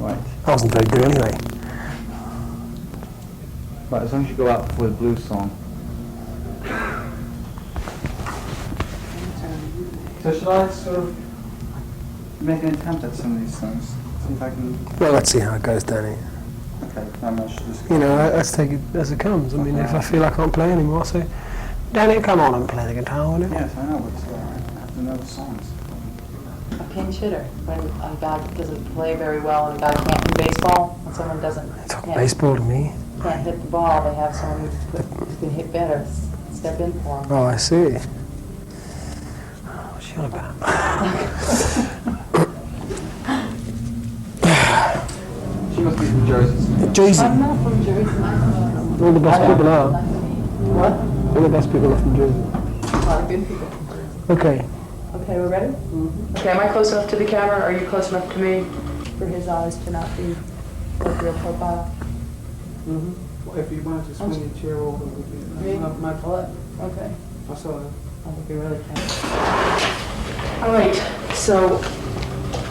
Right. I wasn't very good anyway. Right, as long as you go out for the blues song. So should I sort of make an attempt at some of these songs? See if I can... Well, let's see how it goes, Danny. Okay, I'm not sure this... You know, let's take it as it comes. I mean, if I feel I can't play anymore, I'll say, Danny, come on and play the guitar, will you? Yes, I know, but I have to know the songs. A pinch hitter, when a guy doesn't play very well and a guy can't do baseball, when someone doesn't Talk can't baseball to me. hit the ball, they have someone who can hit better, step in for them. Oh, I see. What's she on about? She must be from Jersey. Jersey. I'm not from Jersey. All the best people are. What? All the best people are from Jersey. A lot of good people from Jersey. Okay. Okay, we're ready? Mm-hmm. Okay, am I close enough to the camera? Are you close enough to me for his eyes to not be like real profile? Mm-hmm. Well, if you wanted to swing your chair over, it would be Me? my fault. Okay. I saw that. I think we really can. All right, so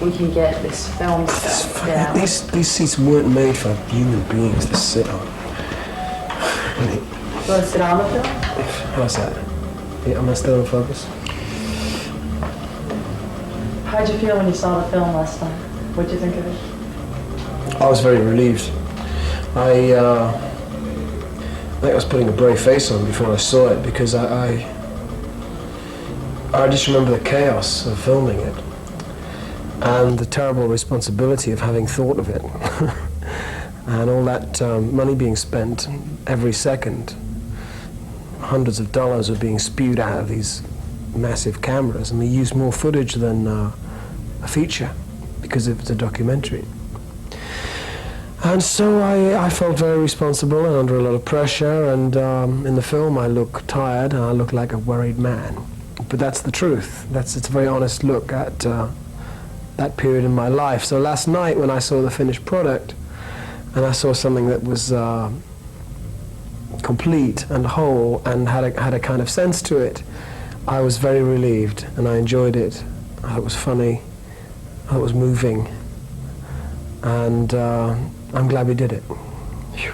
we can get this film stuff down. These seats weren't made for human beings to sit on. Really. You want to sit on the film? How's that? Yeah, am I still in focus? How'd you feel when you saw the film last time? What'd you think of it? I was very relieved. I think I was putting a brave face on before I saw it because I just remember the chaos of filming it and the terrible responsibility of having thought of it and all that money being spent every second. Hundreds of dollars were being spewed out of these massive cameras, and we used more footage than a feature because it's a documentary. And so I felt very responsible and under a lot of pressure, and in the film I look tired and I look like a worried man. But that's the truth. It's a very honest look at that period in my life. So last night when I saw the finished product and I saw something that was complete and whole and had a kind of sense to it, I was very relieved and I enjoyed it. I thought it was funny, I thought it was moving, and I'm glad we did it. Phew.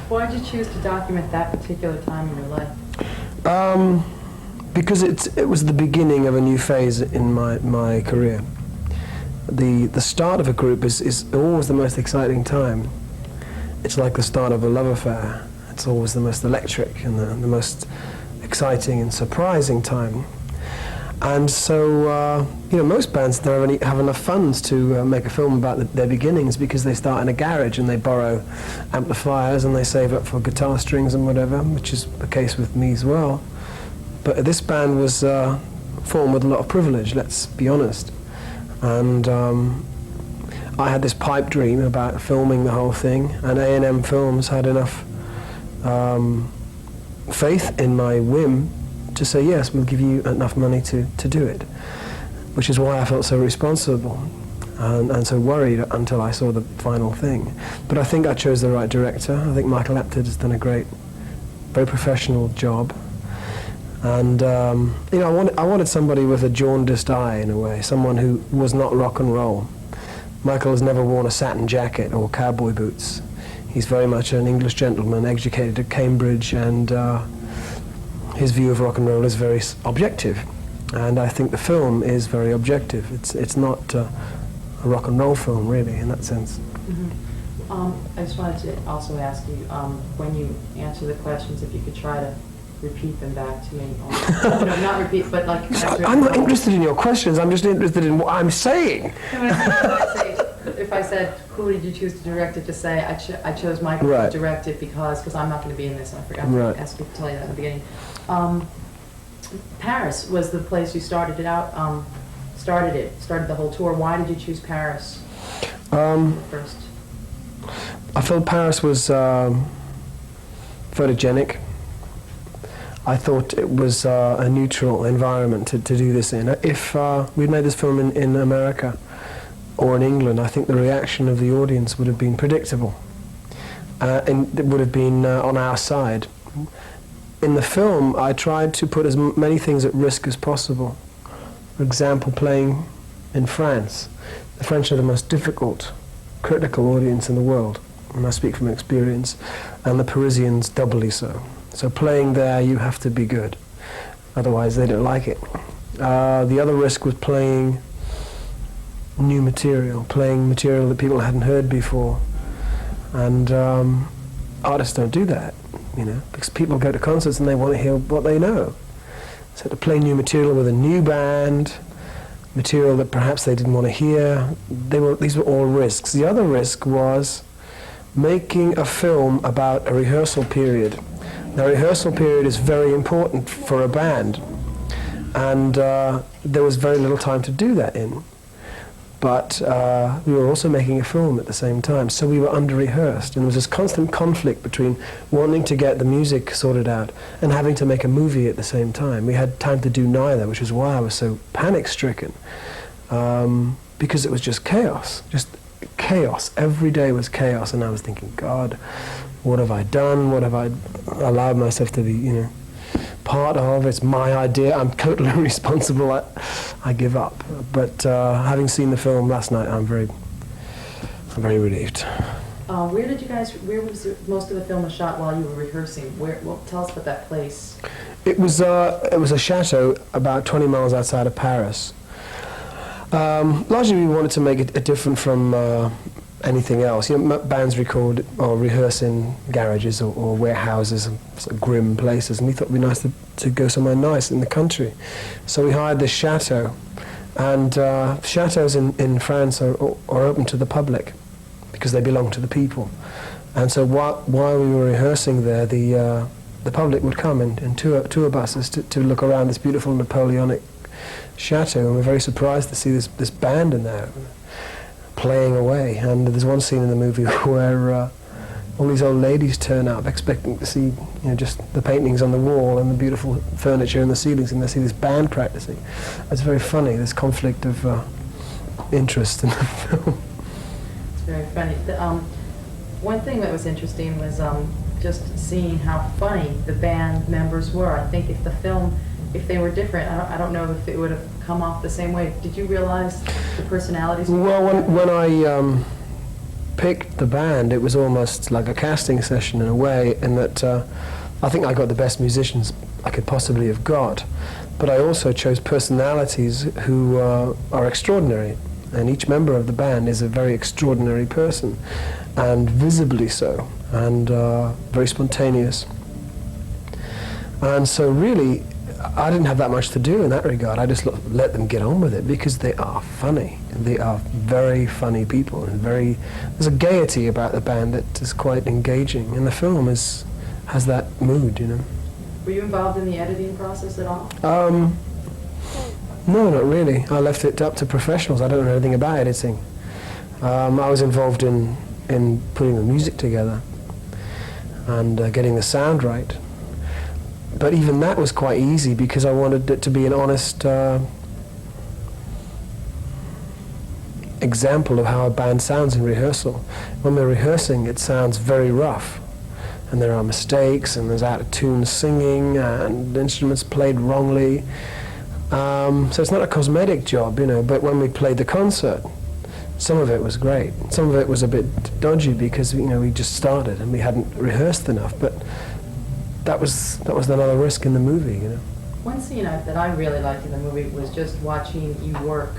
Why did you choose to document that particular time in your life? Because it was the beginning of a new phase in my career. The start of a group is always the most exciting time. It's like the start of a love affair. It's always the most electric and the most exciting and surprising time. And so, most bands don't have enough funds to make a film about their beginnings because they start in a garage and they borrow amplifiers and they save up for guitar strings and whatever, which is the case with me as well. But this band was formed with a lot of privilege, let's be honest. And I had this pipe dream about filming the whole thing, and A&M Films had enough faith in my whim to say, yes, we'll give you enough money to do it, which is why I felt so responsible and so worried until I saw the final thing. But I think I chose the right director. I think Michael Apted has done a great, very professional job. And I wanted somebody with a jaundiced eye in a way, someone who was not rock and roll. Michael has never worn a satin jacket or cowboy boots. He's very much an English gentleman, educated at Cambridge, and his view of rock and roll is very objective. And I think the film is very objective. It's not a rock and roll film, really, in that sense. Mm-hmm. I just wanted to also ask you, when you answer the questions, if you could try to repeat them back to me. Or, not repeat, but like... I'm not interested in your questions, I'm just interested in what I'm saying. If I said, who did you choose to direct it, to say, I chose Michael to direct it because I'm not going to be in this, I forgot to ask you to tell you that in the beginning. Paris was the place you started it out, started the whole tour. Why did you choose Paris first? I felt Paris was photogenic. I thought it was a neutral environment to do this in. If we'd made this film in America or in England, I think the reaction of the audience would have been predictable. And it would have been on our side. In the film, I tried to put as many things at risk as possible. For example, playing in France. The French are the most difficult critical audience in the world, and I speak from experience, and the Parisians doubly so. So playing there, you have to be good. Otherwise, they don't like it. The other risk was playing new material, playing material that people hadn't heard before. And artists don't do that, you know, because people go to concerts and they want to hear what they know. So to play new material with a new band, material that perhaps they didn't want to hear, these were all risks. The other risk was making a film about a rehearsal period. Now, a rehearsal period is very important for a band, and there was very little time to do that in. But we were also making a film at the same time, so we were under-rehearsed, and there was this constant conflict between wanting to get the music sorted out and having to make a movie at the same time. We had time to do neither, which is why I was so panic-stricken, because it was just chaos. Every day was chaos, and I was thinking, God, what have I done? What have I allowed myself to be, you know, part of? It's my idea. I'm totally responsible. I give up. But having seen the film last night, I'm very relieved. Where was most of the film was shot while you were rehearsing? Well, tell us about that place. It was a chateau about 20 miles outside of Paris. Largely, we wanted to make it different from anything else. You know, bands record or rehearse in garages or warehouses and sort of grim places, and we thought it'd be nice to go somewhere nice in the country. So we hired this chateau, and chateaus in France are open to the public because they belong to the people. And so while we were rehearsing there, the public would come in tour buses to look around this beautiful Napoleonic chateau, and we're very surprised to see this band in there playing away. And there's one scene in the movie where all these old ladies turn up expecting to see, you know, just the paintings on the wall and the beautiful furniture and the ceilings, and they see this band practicing. It's very funny, this conflict of interest in the film. It's very funny. One thing that was interesting was just seeing how funny the band members were. I think if they were different, I don't know if it would have come off the same way. Did you realize the personalities? Well, when I picked the band, it was almost like a casting session in a way, in that I think I got the best musicians I could possibly have got, but I also chose personalities who are extraordinary, and each member of the band is a very extraordinary person, and visibly so, and very spontaneous. And so really, I didn't have that much to do in that regard. I just let them get on with it, because they are funny. They are very funny people, and there's a gaiety about the band that is quite engaging, and the film has that mood, you know. Were you involved in the editing process at all? No, not really. I left it up to professionals. I don't know anything about editing. I was involved in putting the music together and getting the sound right. But even that was quite easy, because I wanted it to be an honest example of how a band sounds in rehearsal. When we're rehearsing, it sounds very rough, and there are mistakes, and there's out-of-tune singing, and instruments played wrongly. So it's not a cosmetic job, you know, but when we played the concert, some of it was great. Some of it was a bit dodgy, because, you know, we just started and we hadn't rehearsed enough, but that was another risk in the movie, you know. One scene that I really liked in the movie was just watching you work.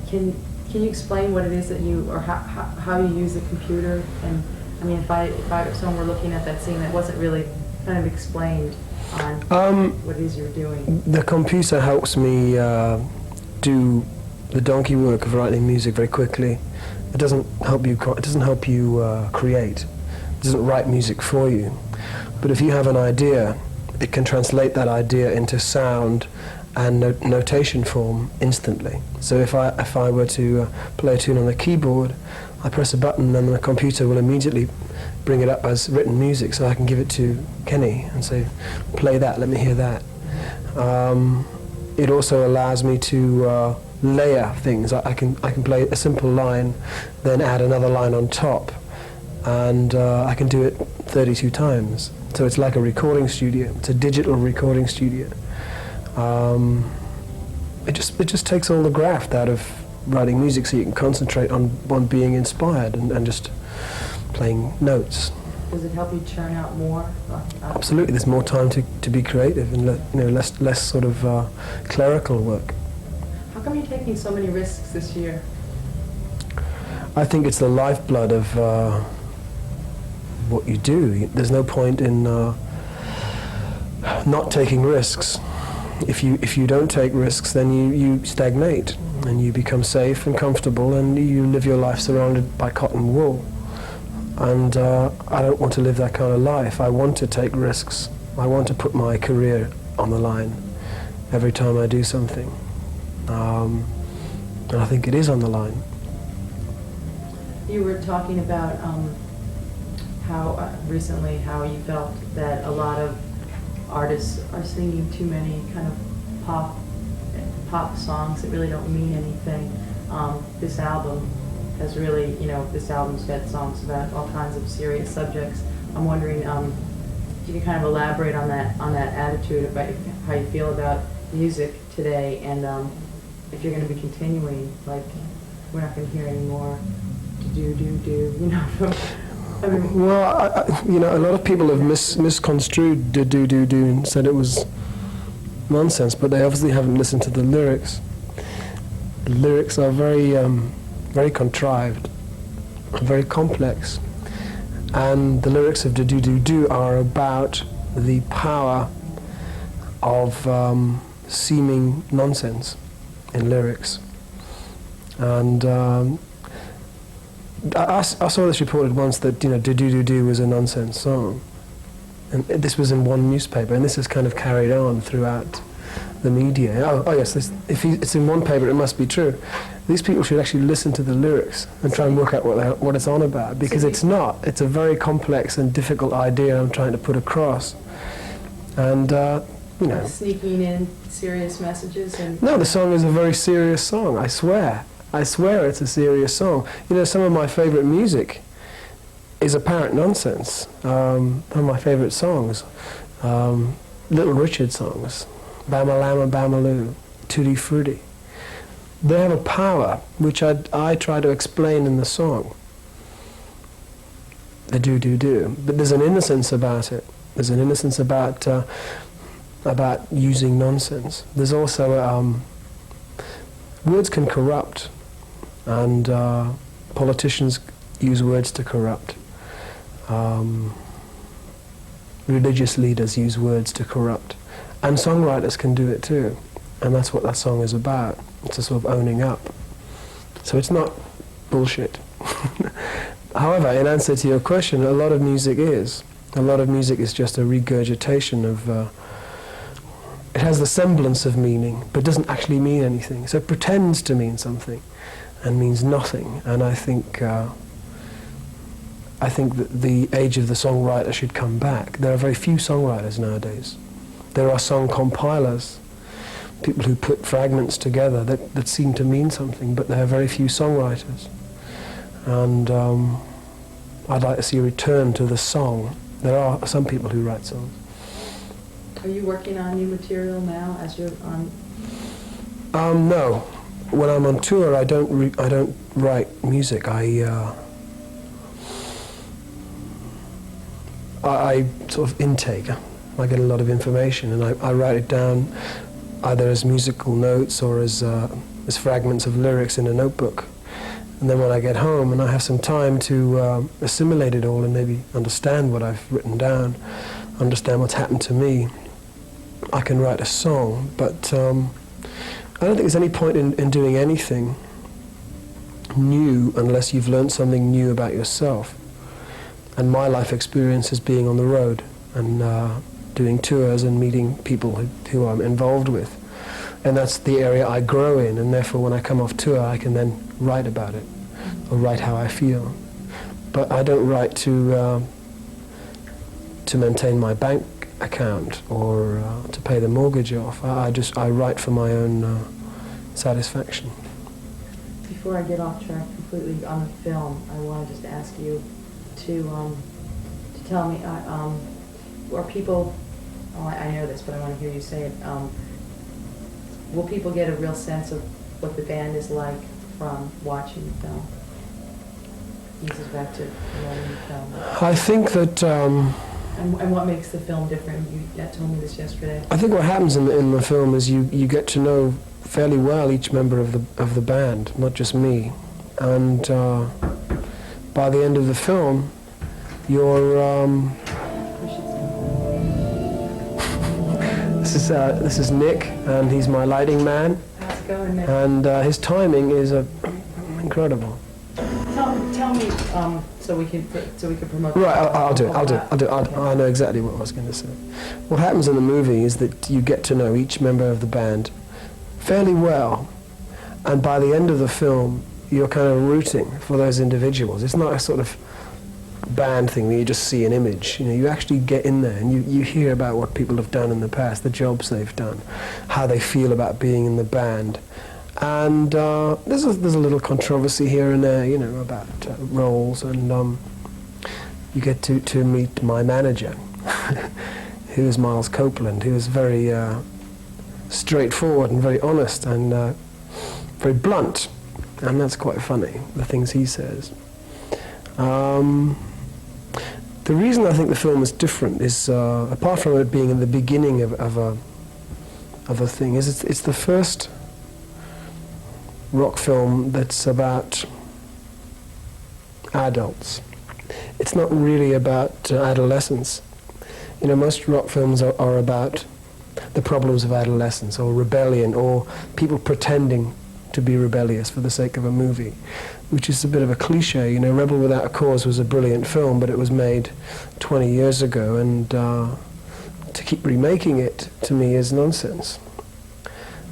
Can you explain what it is that you, or how you use the computer? And I mean, if someone were looking at that scene, that wasn't really kind of explained on what it is you're doing. The computer helps me do the donkey work of writing music very quickly. It doesn't help you. It doesn't help you create. It doesn't write music for you. But if you have an idea, it can translate that idea into sound and notation form instantly. So if I were to play a tune on the keyboard, I press a button and the computer will immediately bring it up as written music, so I can give it to Kenny and say, play that, let me hear that. It also allows me to layer things. I can play a simple line, then add another line on top, and I can do it 32 times. So it's like a recording studio. It's a digital recording studio. It just takes all the graft out of writing music so you can concentrate on being inspired and just playing notes. Does it help you churn out more? Absolutely, there's more time to be creative and less sort of clerical work. How come you're taking so many risks this year? I think it's the lifeblood of what you do. There's no point in not taking risks. If you don't take risks, then you stagnate and you become safe and comfortable and you live your life surrounded by cotton wool. And I don't want to live that kind of life. I want to take risks. I want to put my career on the line every time I do something. And I think it is on the line. You were talking about how recently how you felt that a lot of artists are singing too many kind of pop songs that really don't mean anything. This album has really, this album's got songs about all kinds of serious subjects. I'm wondering if you can kind of elaborate on that attitude about how you feel about music today, and if you're going to be continuing, like we're not going to hear any more do. I mean, well, a lot of people have misconstrued do and said it was nonsense, but they obviously haven't listened to the lyrics. The lyrics are very contrived, very complex, and the lyrics of do are about the power of seeming nonsense in lyrics. And I saw this reported once that do was a nonsense song, and this was in one newspaper, and this is kind of carried on throughout the media. Oh yes, if it's in one paper, it must be true. These people should actually listen to the lyrics and try and work out what it's on about, because it's not. It's a very complex and difficult idea I'm trying to put across, and sneaking in serious messages and... No, the song is a very serious song, I swear. I swear it's a serious song. Some of my favourite music is apparent nonsense. Some of my favourite songs, Little Richard songs, Bama Lama Bamaloo, Tutti Frutti. They have a power which I try to explain in the song. The do. But there's an innocence about it. There's an innocence about using nonsense. There's also words can corrupt, and politicians use words to corrupt. Religious leaders use words to corrupt, and songwriters can do it too, and that's what that song is about. It's a sort of owning up. So it's not bullshit. However, in answer to your question, a lot of music is. A lot of music is just a regurgitation of... it has the semblance of meaning, but doesn't actually mean anything. So it pretends to mean something and means nothing. And I think that the age of the songwriter should come back. There are very few songwriters nowadays. There are song compilers, people who put fragments together that seem to mean something, but there are very few songwriters. And I'd like to see a return to the song. There are some people who write songs. Are you working on new material now as you're on? No. When I'm on tour, I don't write music. I sort of intake. I get a lot of information, and I write it down either as musical notes or as fragments of lyrics in a notebook. And then when I get home and I have some time to assimilate it all and maybe understand what I've written down, understand what's happened to me, I can write a song. But I don't think there's any point in doing anything new unless you've learned something new about yourself. And my life experience is being on the road and doing tours and meeting people who I'm involved with. And that's the area I grow in, and therefore when I come off tour I can then write about it, or write how I feel. But I don't write to maintain my bank account or to pay the mortgage off. I write for my own satisfaction. Before I get off track completely on the film, I want to just ask you to tell me, are people, I know this, but I want to hear you say it, will people get a real sense of what the band is like from watching the film? This is back to writing the film. I think that And what makes the film different? You told me this yesterday. I think what happens in the film is you get to know fairly well each member of the band, not just me, and by the end of the film, you're. We should This is Nick, and he's my lighting man, how's it going, Nick? and his timing is incredible. Tell me, so we can promote. Right, I'll do it. Okay. I know exactly what I was going to say. What happens in the movie is that you get to know each member of the band fairly well, and by the end of the film, you're kind of rooting for those individuals. It's not a sort of band thing where you just see an image. You know, you actually get in there and you hear about what people have done in the past, the jobs they've done, how they feel about being in the band. And there's a little controversy here and there, you know, about roles, and you get to meet my manager, who is Miles Copeland, who is very straightforward and very honest and very blunt, and that's quite funny, the things he says. The reason I think the film is different is, apart from it being in the beginning of a thing, is it's the first rock film that's about adults. It's not really about adolescence. You know, most rock films are about the problems of adolescence or rebellion or people pretending to be rebellious for the sake of a movie, which is a bit of a cliche. You know, Rebel Without a Cause was a brilliant film, but it was made 20 years ago, and to keep remaking it, to me, is nonsense.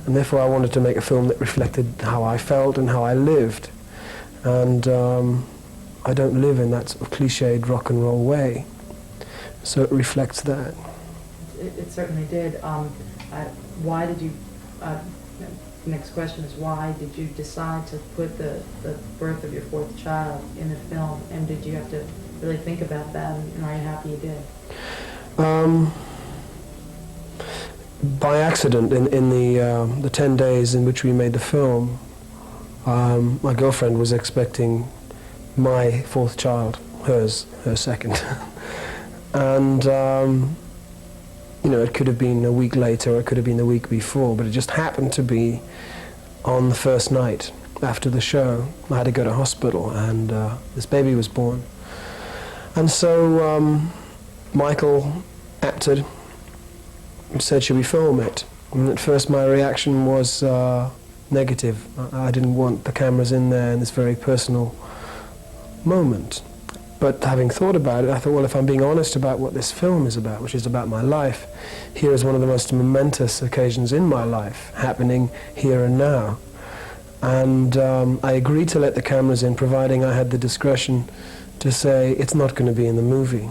And therefore I wanted to make a film that reflected how I felt and how I lived. And I don't live in that sort of cliched rock and roll way. So it reflects that. It certainly did. Why did you, the next question is, why did you decide to put the birth of your fourth child in the film? And did you have to really think about that? And are you happy you did? By accident, in the 10 days in which we made the film, my girlfriend was expecting my fourth child, her second. And, you know, it could have been a week later, or it could have been the week before, but it just happened to be on the first night after the show. I had to go to hospital, and this baby was born. And so Michael acted and said, should we film it? And at first my reaction was negative. I didn't want the cameras in there in this very personal moment. But having thought about it, I thought, well, if I'm being honest about what this film is about, which is about my life, here is one of the most momentous occasions in my life, happening here and now. And I agreed to let the cameras in, providing I had the discretion to say, it's not going to be in the movie.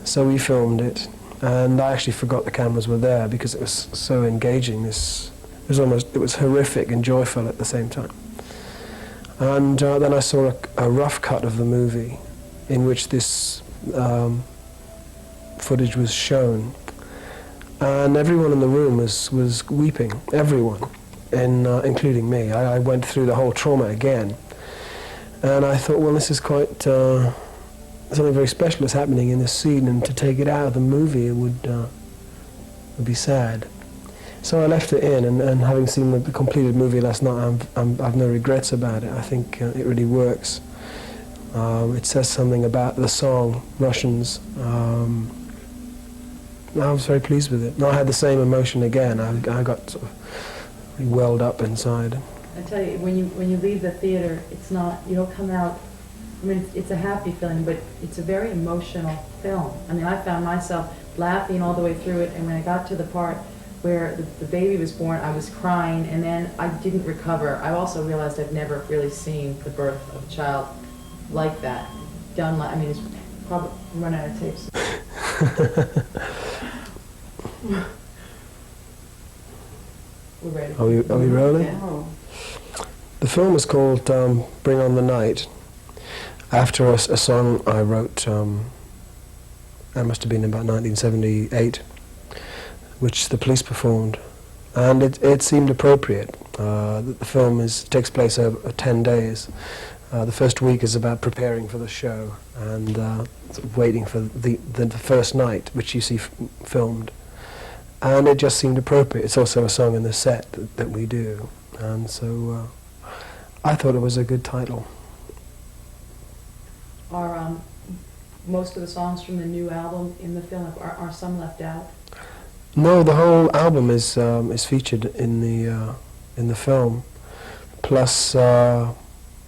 So we filmed it, and I actually forgot the cameras were there because it was so engaging. It was horrific and joyful at the same time. And then I saw a rough cut of the movie in which this footage was shown. And everyone in the room was weeping, everyone, including me. I went through the whole trauma again. And I thought, well, this is quite, something very special is happening in this scene, and to take it out of the movie would be sad. So I left it in, and having seen the completed movie last night, I've no regrets about it. I think it really works. It says something about the song, Russians. I was very pleased with it. And I had the same emotion again. I got sort of really welled up inside. I tell you, when you leave the theater, it's not, you don't come out, I mean, it's a happy feeling, but it's a very emotional film. I mean, I found myself laughing all the way through it, and when I got to the part where the baby was born, I was crying, and then I didn't recover. I also realized I've never really seen the birth of a child like that, done like, I mean, it's probably run out of tapes. We're ready. Are we rolling? Yeah. The film is called Bring on the Night, after a song I wrote, that must have been about 1978, which the Police performed, and it seemed appropriate. The film takes place over 10 days. The first week is about preparing for the show and sort of waiting for the first night, which you see filmed. And it just seemed appropriate. It's also a song in the set that we do. And so I thought it was a good title. Are most of the songs from the new album in the film, are some left out? No, the whole album is featured in the film, plus a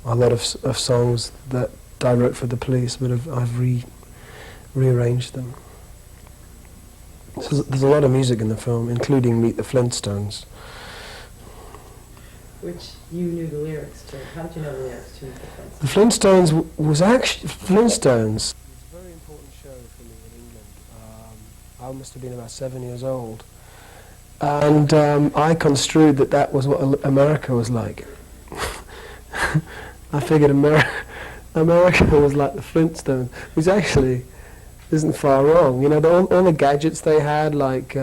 lot of songs that I wrote for the Police, but I've rearranged them. So there's a lot of music in the film, including Meet the Flintstones. Which you knew the lyrics to. How did you know the lyrics to Meet the Flintstones? The Flintstones was actually Flintstones. It's a very important show for me in England. I must have been about 7 years old, and I construed that was what America was like. I figured America was like the Flintstones, which actually isn't far wrong. You know, all the gadgets they had, like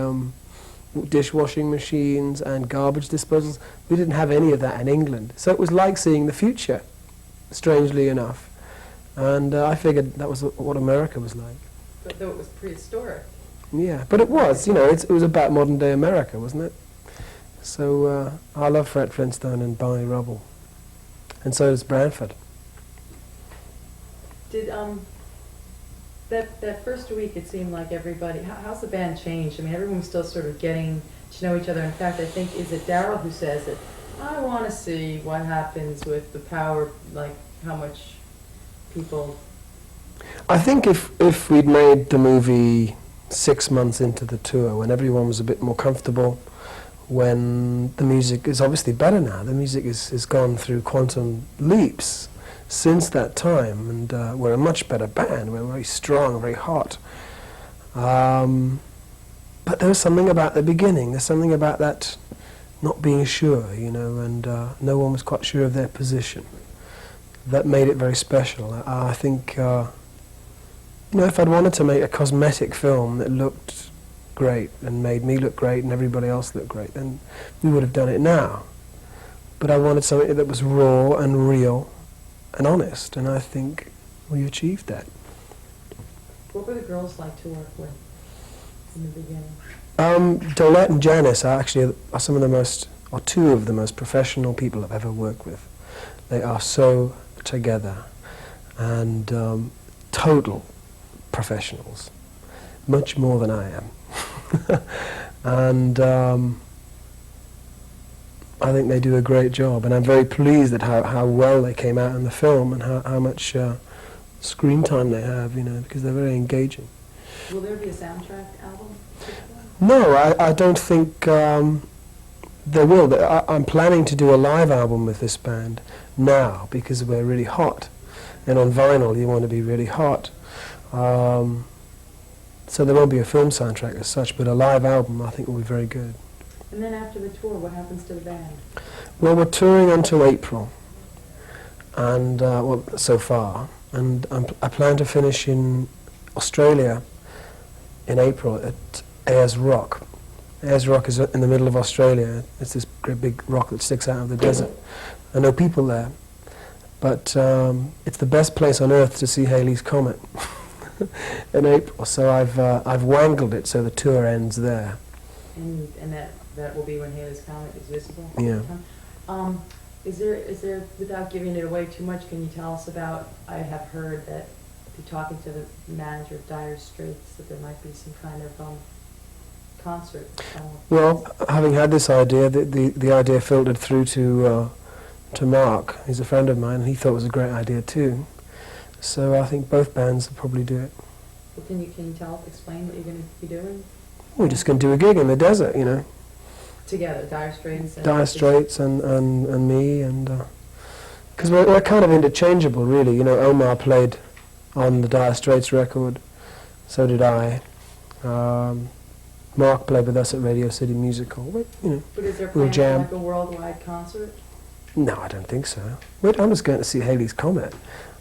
dishwashing machines and garbage disposals, we didn't have any of that in England. So it was like seeing the future, strangely enough. And I figured that was what America was like. But though it was prehistoric. Yeah, but it was, you know, it was about modern day America, wasn't it? So I love Fred Flintstone and Barney Rubble. And so does Branford. Did that first week, it seemed like everybody, how's the band changed? I mean, everyone was still sort of getting to know each other. In fact, I think, is it Daryl who says that, I want to see what happens with the power, like how much people... I think if we'd made the movie 6 months into the tour, when everyone was a bit more comfortable, when the music is obviously better now, the music has gone through quantum leaps since that time, and we're a much better band. We're very strong, very hot. But there was something about the beginning. There's something about that not being sure, you know, and no one was quite sure of their position. That made it very special. I think, you know, if I'd wanted to make a cosmetic film that looked great and made me look great and everybody else look great, then we would have done it now. But I wanted something that was raw and real and honest, and I think we achieved that. What were the girls like to work with in the beginning? Dolette and Janice are actually some of the most, or two of the most professional people I've ever worked with. They are so together and total professionals, much more than I am. And I think they do a great job, and I'm very pleased at how well they came out in the film and how much screen time they have, you know, because they're very engaging. Will there be a soundtrack album? No, I don't think there will. I'm planning to do a live album with this band now because we're really hot, and on vinyl you want to be really hot. So there won't be a film soundtrack as such, but a live album I think will be very good. And then after the tour, what happens to the band? Well, we're touring until April, and well, so far, and I plan to finish in Australia in April at Ayers Rock. Ayers Rock is in the middle of Australia. It's this great big rock that sticks out of the desert. I know people there, but it's the best place on earth to see Halley's Comet in April. So I've wangled it so the tour ends there. And that will be when Halley's Comet is visible? Yeah. Is there, without giving it away too much, can you tell us about, I have heard that through talking to the manager of Dire Straits, that there might be some kind of concert. Well, having had this idea, the idea filtered through to Mark. He's a friend of mine, and he thought it was a great idea too. So I think both bands will probably do it. Well, can you explain what you're going to be doing? We're just going to do a gig in the desert, you know. Together, Dire Straits and... Dire Straits and me, and... Because we're kind of interchangeable, really. You know, Omar played on the Dire Straits record, so did I. Mark played with us at Radio City Music Hall. You know, but is there we'll plans for jam. like a worldwide concert? No, I don't think so. I'm just going to see Halley's Comet.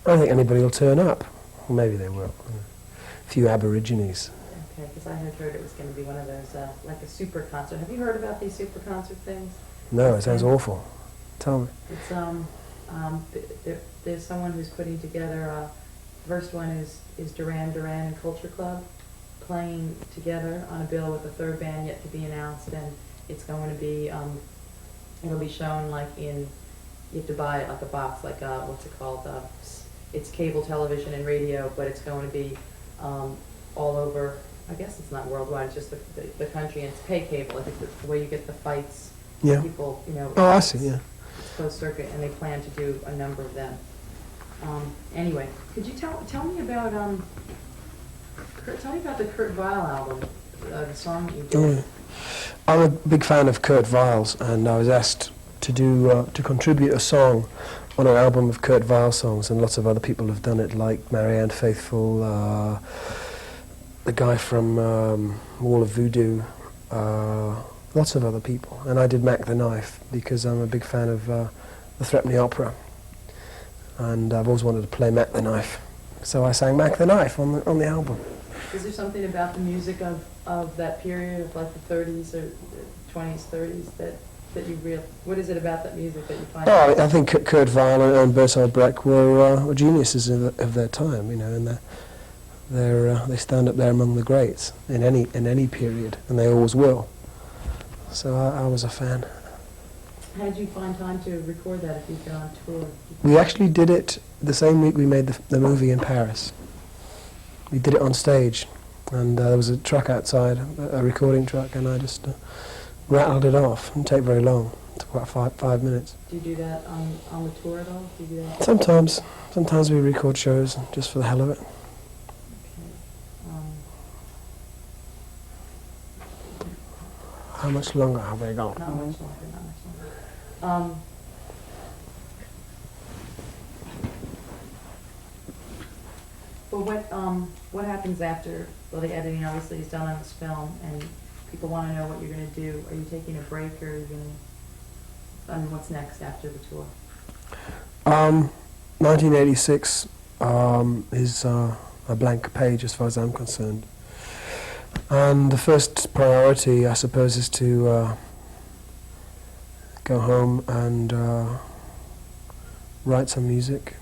I don't think anybody will turn up. Well, maybe they will. A few Aborigines. Okay, because I had heard it was going to be one of those, like a super concert. Have you heard about these super concert things? No, it sounds awful. Tell me. It's there's someone who's putting together. First one is Duran Duran and Culture Club playing together on a bill with a third band yet to be announced, and it's going to be it'll be shown like in, you have to buy like a box, like what's it called? It's cable television and radio, but it's going to be all over. I guess it's not worldwide. It's just the country, and it's pay cable. I think the way you get the fights. Yeah. People, you know. Oh, I see. Yeah. It's closed circuit, and they plan to do a number of them. Anyway, could you tell me about the Kurt Weill album, the song that you did? I'm a big fan of Kurt Weill's, and I was asked to do to contribute a song on an album of Kurt Weill songs, and lots of other people have done it, like Marianne Faithfull, the guy from Wall of Voodoo, lots of other people. And I did Mac the Knife because I'm a big fan of the Threepenny Opera, and I've always wanted to play Mac the Knife, so I sang Mac the Knife on the album. Is there something about the music of that period of like the 30s or 20s, 30s that you what is it about that music that you find? Oh, I think Kurt Weill and Bertolt Brecht were geniuses of their time, you know, and they stand up there among the greats in any period, and they always will. So I was a fan. How did you find time to record that if you've been on tour? We actually did it the same week we made the movie in Paris. We did it on stage, and there was a truck outside, a recording truck, and I just rattled it off. It didn't take very long. It took about 5 minutes. Do you do that on the tour at all? Do you do that? Sometimes we record shows just for the hell of it. Okay. How much longer have we got? Not much longer, not much longer. But what happens after, well, the editing obviously is done on this film, and people want to know what you're going to do. Are you taking a break, or are you going to, I mean, what's next after the tour? 1986 is a blank page as far as I'm concerned. And the first priority, I suppose, is to go home and write some music,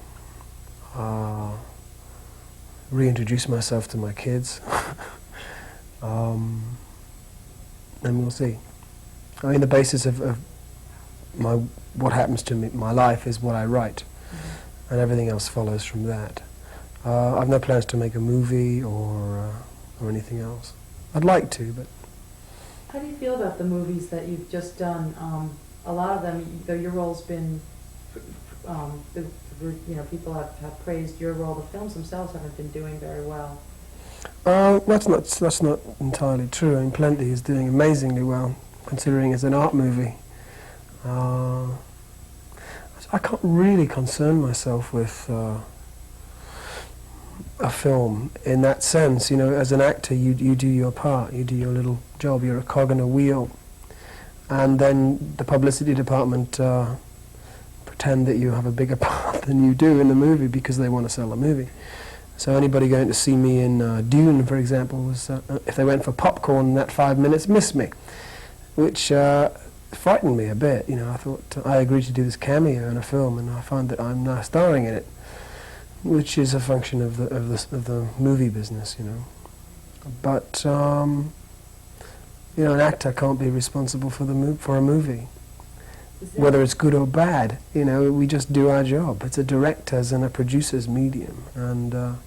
reintroduce myself to my kids, and we'll see. I mean, the basis of what happens to me, my life, is what I write, and everything else follows from that. I've no plans to make a movie or anything else. I'd like to, but... How do you feel about the movies that you've just done? A lot of them, though your role's been, people have praised your role. The films themselves haven't been doing very well. That's not entirely true. I mean, Plenty is doing amazingly well, considering it's an art movie. I can't really concern myself with a film in that sense. You know, as an actor, you do your part, you do your little job, you're a cog in a wheel, and then the publicity department pretend that you have a bigger part than you do in the movie because they want to sell the movie. So anybody going to see me in Dune, for example, was if they went for popcorn in that 5 minutes, missed me, which frightened me a bit. You know, I thought I agreed to do this cameo in a film, and I find that I'm now starring in it, which is a function of the movie business, you know. But you know, an actor can't be responsible for a movie, whether it's good or bad. You know, we just do our job. It's a director's and a producer's medium, and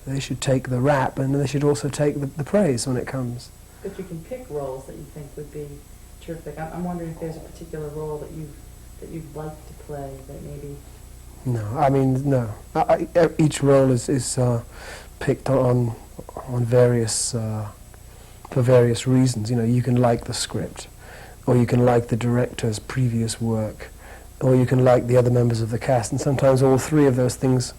they should take the rap, and they should also take the praise when it comes. But you can pick roles that you think would be terrific. I'm wondering if there's a particular role that you'd like to play that maybe. No, I mean, no. Each role is picked on various for various reasons. You know, you can like the script, or you can like the director's previous work, or you can like the other members of the cast, and sometimes all three of those things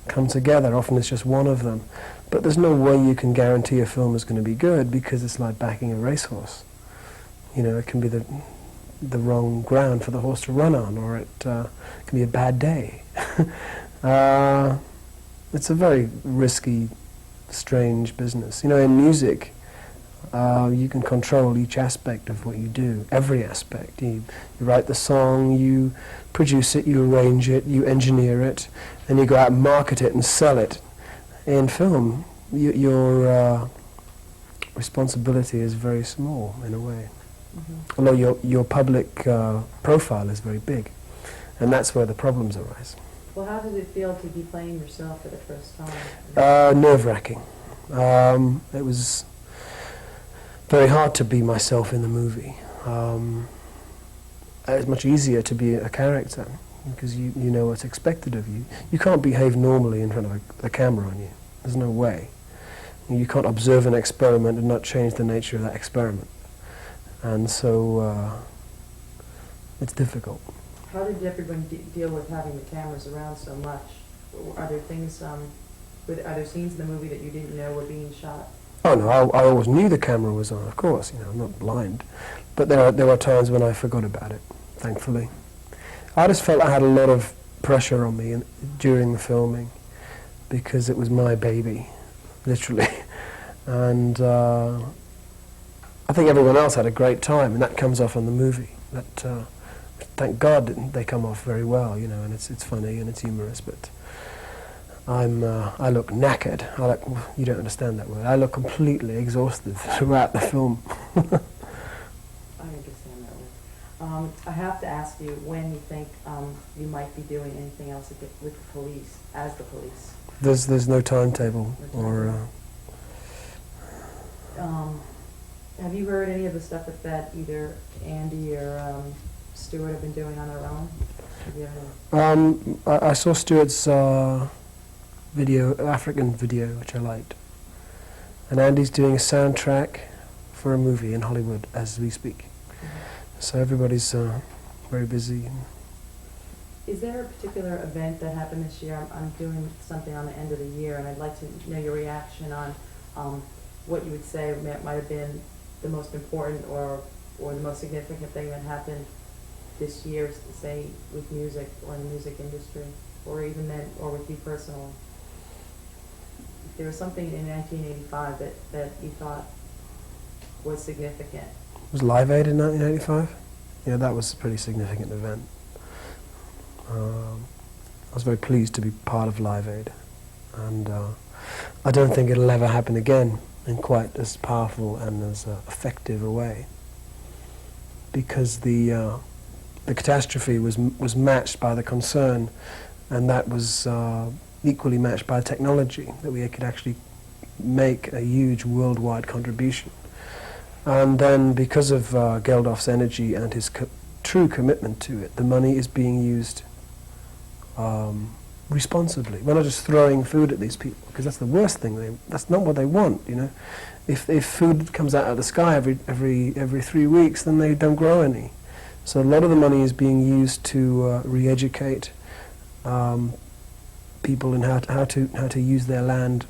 come together. Often it's just one of them. But there's no way you can guarantee a film is going to be good, because it's like backing a racehorse. You know, it can be the wrong ground for the horse to run on, or it can be a bad day. It's a very risky, strange business. You know, in music, You can control each aspect of what you do, every aspect. You write the song, you produce it, you arrange it, you engineer it, and you go out and market it and sell it. In film, your responsibility is very small, in a way. Although your public profile is very big, and that's where the problems arise. Well, how did it feel to be playing yourself for the first time? Nerve-wracking. It was very hard to be myself in the movie. It's much easier to be a character because you know what's expected of you. You can't behave normally in front of a camera on you. There's no way. You can't observe an experiment and not change the nature of that experiment. And so it's difficult. How did everyone deal with having the cameras around so much? Are there things, are there scenes in the movie that you didn't know were being shot? Oh no, I always knew the camera was on, of course, I'm not blind. But there were times when I forgot about it, thankfully. I just felt I had a lot of pressure on me during the filming because it was my baby, literally. And I think everyone else had a great time, and that comes off in the movie. That thank God they come off very well, and it's funny and it's humorous, but I look knackered. You don't understand that word. I look completely exhausted throughout the film. I understand that word. I have to ask you when you think you might be doing anything else with the police, as the police. There's no timetable or. Have you heard any of the stuff that either Andy or Stuart have been doing on their own? Have you ever... I saw Stuart's African video, which I liked. And Andy's doing a soundtrack for a movie in Hollywood as we speak. So everybody's very busy. Is there a particular event that happened this year? I'm doing something on the end of the year, and I'd like to know your reaction on what you would say might have been the most important or the most significant thing that happened this year, say with music or in the music industry, or even then, or with you personally. If there was something in 1985 that you thought was significant. Was Live Aid in 1985? Yeah, that was a pretty significant event. I was very pleased to be part of Live Aid, and I don't think it'll ever happen again in quite as powerful and as effective a way, because the catastrophe was matched by the concern, and that was equally matched by technology, that we could actually make a huge worldwide contribution. And then because of Geldof's energy and his true commitment to it, the money is being used responsibly. We're not just throwing food at these people, because that's the worst thing. That's not what they want, If food comes out of the sky every 3 weeks, then they don't grow any. So a lot of the money is being used to re-educate people in how to use their land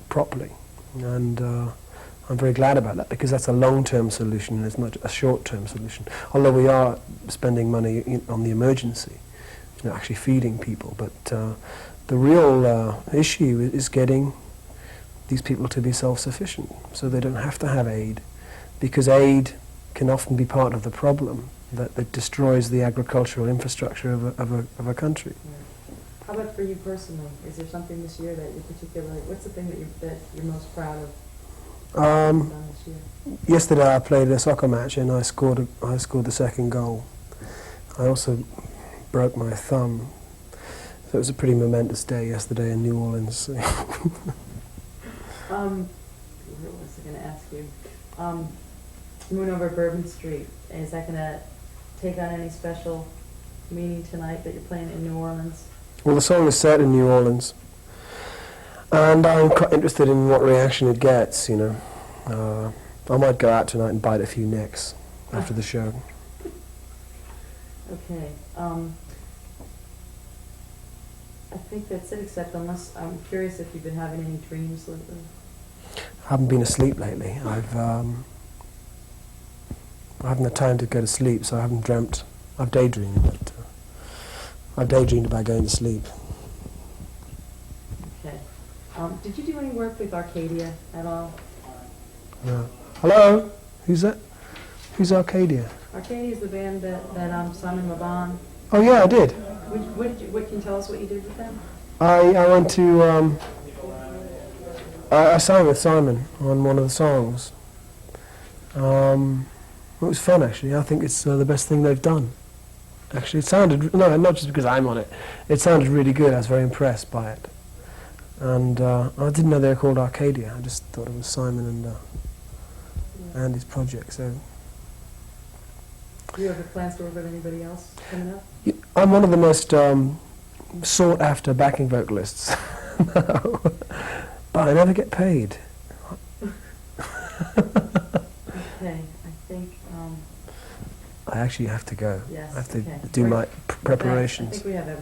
properly, and I'm very glad about that, because that's a long-term solution and it's not a short-term solution. Although we are spending money on the emergency, actually feeding people, but the real issue is getting these people to be self-sufficient, so they don't have to have aid, because aid can often be part of the problem that destroys the agricultural infrastructure of a country. Yeah. How about for you personally? Is there something this year that you're particularly, what's the thing that you're most proud of done this year? Yesterday I played a soccer match and I scored the second goal. I also broke my thumb, so it was a pretty momentous day yesterday in New Orleans. What was I going to ask you? Moon Over Bourbon Street, is that going to take on any special meaning tonight that you're playing in New Orleans? Well, the song is set in New Orleans, and I'm quite interested in what reaction it gets, I might go out tonight and bite a few necks after the show. Okay. I think that's it, except unless, I'm curious if you've been having any dreams lately. I haven't been asleep lately. I haven't had time to go to sleep, so I haven't dreamt. I've daydreamed, but I've daydreamed about going to sleep. Okay. Did you do any work with Arcadia at all? No. Hello? Who's that? Who's Arcadia? Arcadia is the band that Simon Le Bon. Oh yeah, I did. What can you tell us what you did with them? I went to, I sang with Simon on one of the songs. It was fun, actually. I think it's the best thing they've done. Actually, it sounded, no, not just because I'm on it, it sounded really good. I was very impressed by it. And I didn't know they were called Arcadia. I just thought it was Simon and Andy's project. So Do you have plans to work with anybody else coming up? I'm one of the most sought-after backing vocalists. No. But I never get paid. Okay, I think, I actually have to go. yes. I have to okay. do Great. my I preparations. think we have